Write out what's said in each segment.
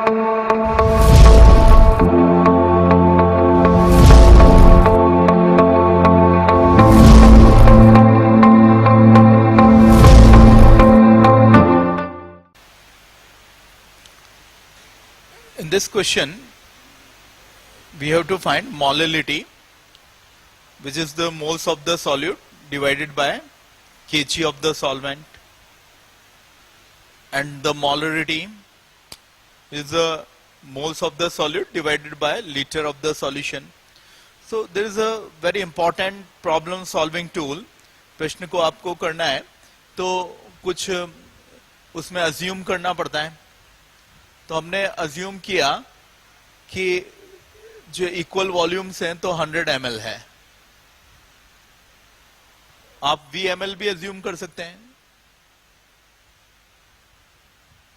In this question, we have to find molality, which is the moles of the solute divided by kg of the solvent, and the molarity is the moles of the solute divided by liter of the solution. So there is a very important problem solving tool. प्रश्न को आपको करना है तो कुछ उसमें assume करना पड़ता है. तो हमने अज्यूम किया कि जो इक्वल वॉल्यूम्स हैं तो 100 ml है. आप VML भी अज्यूम कर सकते हैं,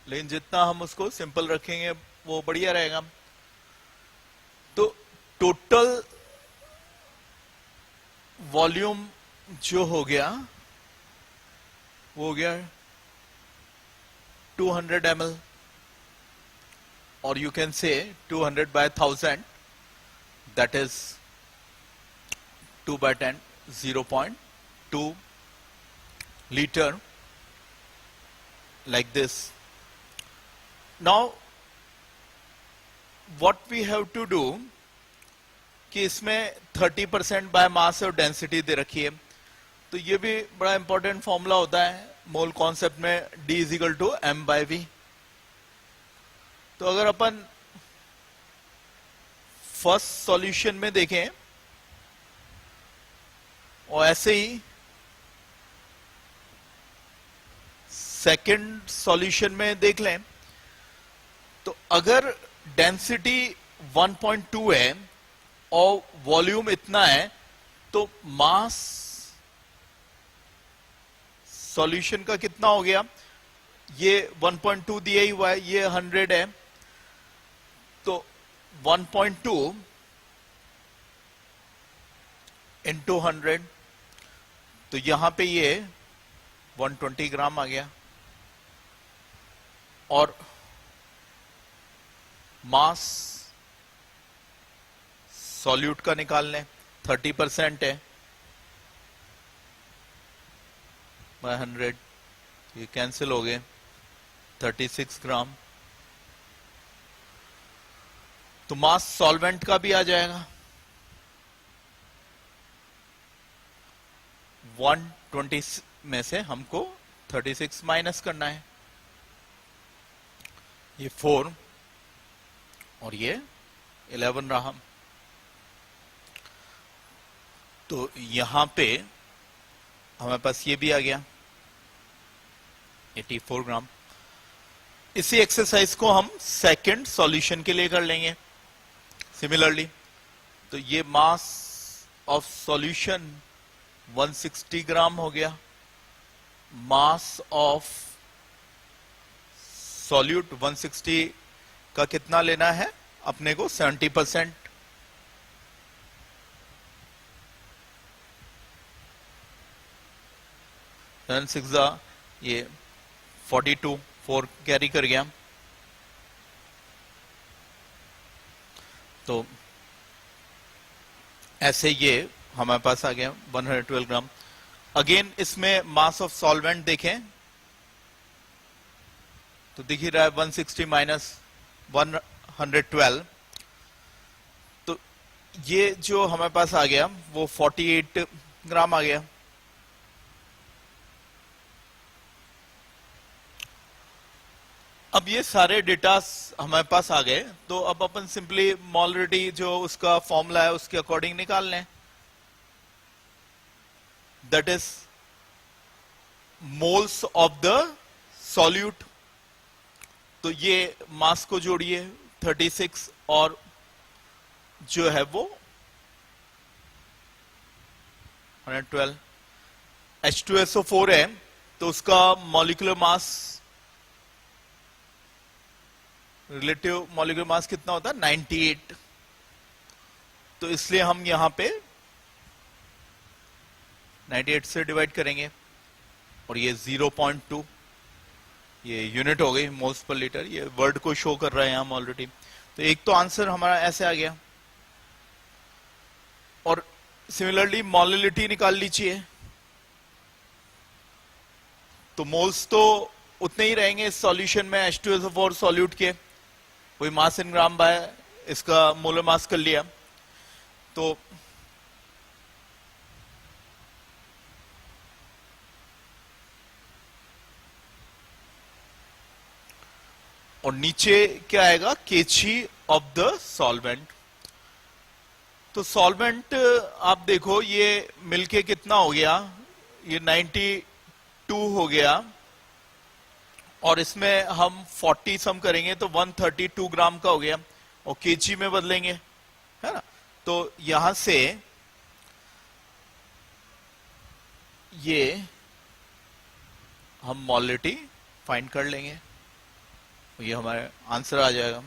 लेकिन जितना हम उसको सिंपल रखेंगे वो बढ़िया रहेगा. तो टोटल वॉल्यूम जो हो गया वो हो गया 200 ml, or you can say 200 by 1000, that is 2 by 10, 0.2 liter, like this. Now what we have to do कि इसमें 30% बाय मास और डेंसिटी दे रखी है. तो ये भी बड़ा इंपॉर्टेंट फॉर्मूला होता है मोल कॉन्सेप्ट में, D equal to M by V. तो अगर अपन फर्स्ट सॉल्यूशन में देखें और ऐसे ही सेकंड सॉल्यूशन में देख लें, तो अगर डेंसिटी 1.2 है और वॉल्यूम इतना है तो मास सॉल्यूशन का कितना हो गया? ये 1.2 दिया ही हुआ है, ये 100 है, तो 1.2 इंटू 100, तो यहां पे ये 120 ग्राम आ गया. और मास सॉल्यूट का निकाल लें, 30% है बाय 100, ये कैंसिल हो गए, 36 ग्राम. तो मास सॉल्वेंट का भी आ जाएगा 120 में से हमको 36 माइनस करना है. ये 4 और ये 11 रहा. तो यहां पे हमारे पास ये भी आ गया 84 ग्राम. इसी एक्सरसाइज को हम सेकंड सॉल्यूशन के लिए कर लेंगे सिमिलरली. तो ये मास ऑफ सॉल्यूशन 160 ग्राम हो गया. मास ऑफ सॉल्यूट 160 का कितना लेना है अपने को? 70%. ये 42, 4 कैरी कर गया. तो ऐसे ये हमारे पास आ गया 112 ग्राम. अगेन इसमें मास ऑफ सॉल्वेंट देखें तो दिख ही रहा है 160 माइनस 112. तो ये जो हमारे पास आ गया वो 48 ग्राम आ गया. अब ये सारे डेटा हमारे पास आ गए, तो अब अपन सिंपली मोलरिटी जो उसका फॉर्मूला है उसके अकॉर्डिंग निकाल लें. That is moles of the solute. तो ये मास को जोड़िए 36 और जो है वो 112. H2SO4 है तो उसका molecular mass, relative molecular mass कितना होता है? 98. तो इसलिए हम यहां पे 98 से डिवाइड करेंगे और ये 0.2 ये यूनिट हो गई मोल्स पर लीटर, ये वर्ड को शो कर रहे हैं हम ऑलरेडी। तो एक तो आंसर हमारा ऐसे आ गया। और सिमिलरली मोलिलिटी निकाल लीजिए, तो मोल्स तो उतने ही रहेंगे इस सॉल्यूशन में H2SO4 सॉल्यूट के, वही मास इन ग्राम बाय इसका मोलर मास कर लिया। तो और नीचे क्या आएगा, kg ऑफ द सॉल्वेंट। तो सॉल्वेंट आप देखो ये मिलके कितना हो गया, ये 92 हो गया, और इसमें हम 40 सम करेंगे तो 132 ग्राम का हो गया, और केजी में बदलेंगे, है ना। तो यहां से ये हम मोलिटी फाइंड कर लेंगे, ये हमारा आंसर आ जाएगा।